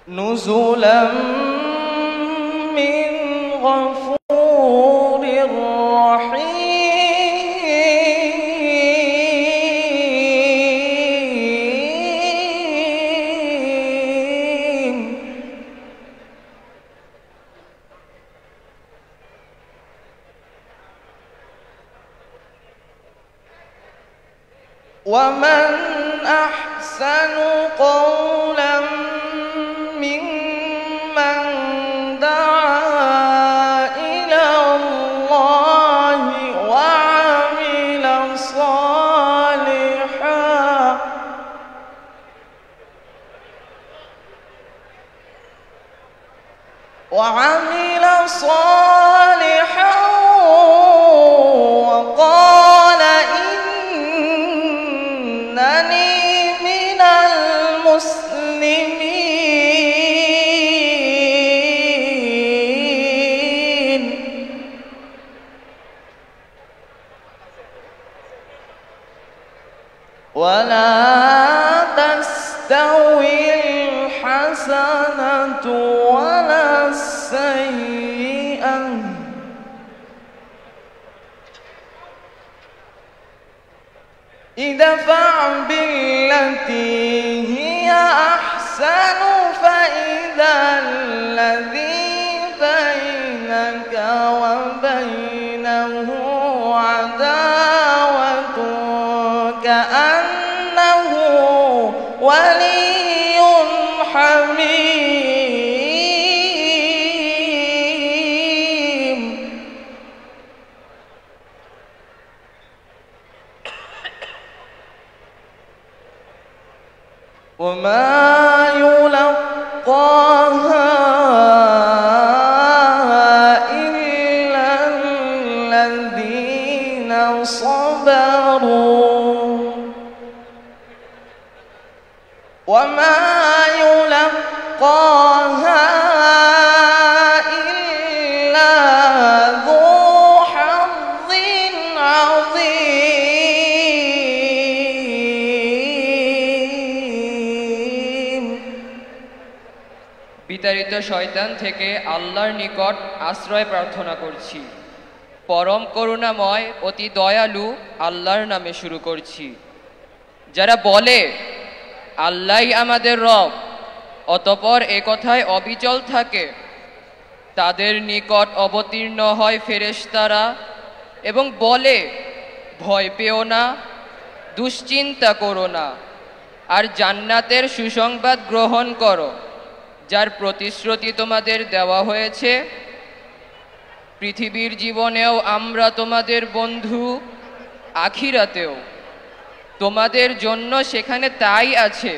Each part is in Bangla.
نزلا من غفور رحيم ومن أحسن قولا ممن دعا إلى الله وعمل صالحا وقال إنني من المسلمين ولا تستوي الحسنة ولا السيئة ادفع بالتي هي أحسن فإذا الذي بينك وبينه عداوة كأنه ولي حميم وما يلقاها إلا الذين صبروا وما يلقاها إلا ذو حظ عظيم বিতাড়িত শয়তান থেকে আল্লাহর নিকট আশ্রয় প্রার্থনা করছি। পরম করুণাময় অতি দয়ালু আল্লাহর নামে শুরু করছি। যারা বলে আল্লাহই আমাদের রব, অতঃপর এ কথায় অবিচল থাকে, তাদের নিকট অবতীর্ণ হয় ফেরেশতারা এবং বলে ভয় পেও না, দুশ্চিন্তা করো না, আর জান্নাতের সুসংবাদ গ্রহণ করো যার প্রতিশ্রুতি তোমাদের দেওয়া হয়েছে। পৃথিবীর জীবনেও আমরা তোমাদের বন্ধু, আখিরাতেও তোমাদের জন্য সেখানে তাই আছে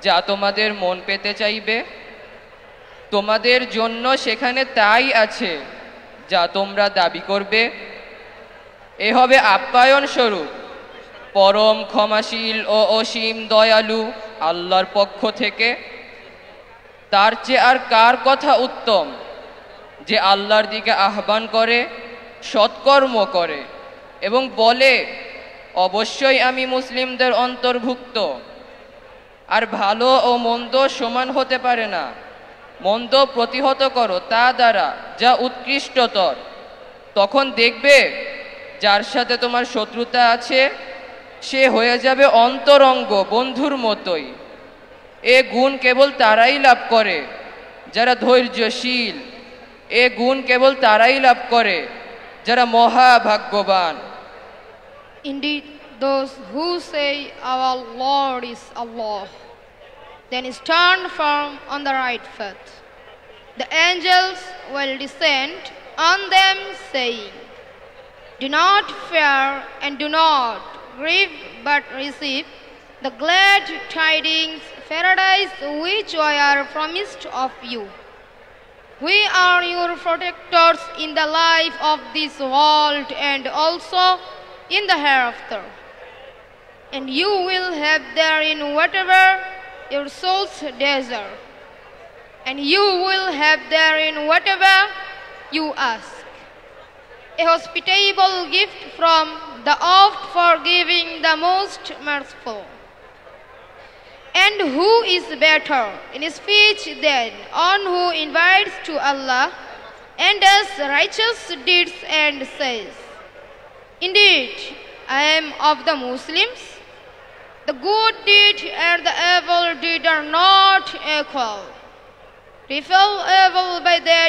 যা তোমাদের মন পেতে চাইবে। তোমাদের জন্য সেখানে তাই আছে যা তোমরা দাবি করবে। এ হবে আপ্যায়ন স্বরূপ পরম ক্ষমাশীল ও অসীম দয়ালু আল্লাহর পক্ষ থেকে। তার চেয়ে আর কার কথা উত্তম যে আল্লাহর দিকে আহ্বান করে, সৎকর্ম করে এবং বলে অবশ্যই আমি মুসলিমদের অন্তর্ভুক্ত। আর ভালো ও মন্দ সমান হতে পারে না, মন্দ প্রতিহত করো তা দ্বারা যা উৎকৃষ্টতর। তখন দেখবে যার সাথে তোমার শত্রুতা আছে সে হয়ে যাবে অন্তরঙ্গ বন্ধুর মতোই। এ গুণ কেবল তারাই লাভ করে যারা ধৈর্যশীল, এ গুণ কেবল তারাই লাভ করে যারা মহাভাগ্যবান। Indeed, those who say our Lord is Allah, then stand firm on the right foot. The angels will descend on them saying, do not fear and do not grieve, but receive the glad tidings, paradise which we are promised of you. We are your protectors in the life of this world and also in the hereafter. And you will have therein whatever your souls desire. And you will have therein whatever you ask. A hospitable gift from the oft forgiving, the most merciful. And who is better in speech than one who invites to Allah and does righteous deeds and says, "Indeed, I am of the Muslims"? The good deed and the evil deed are not equal. Repel evil by that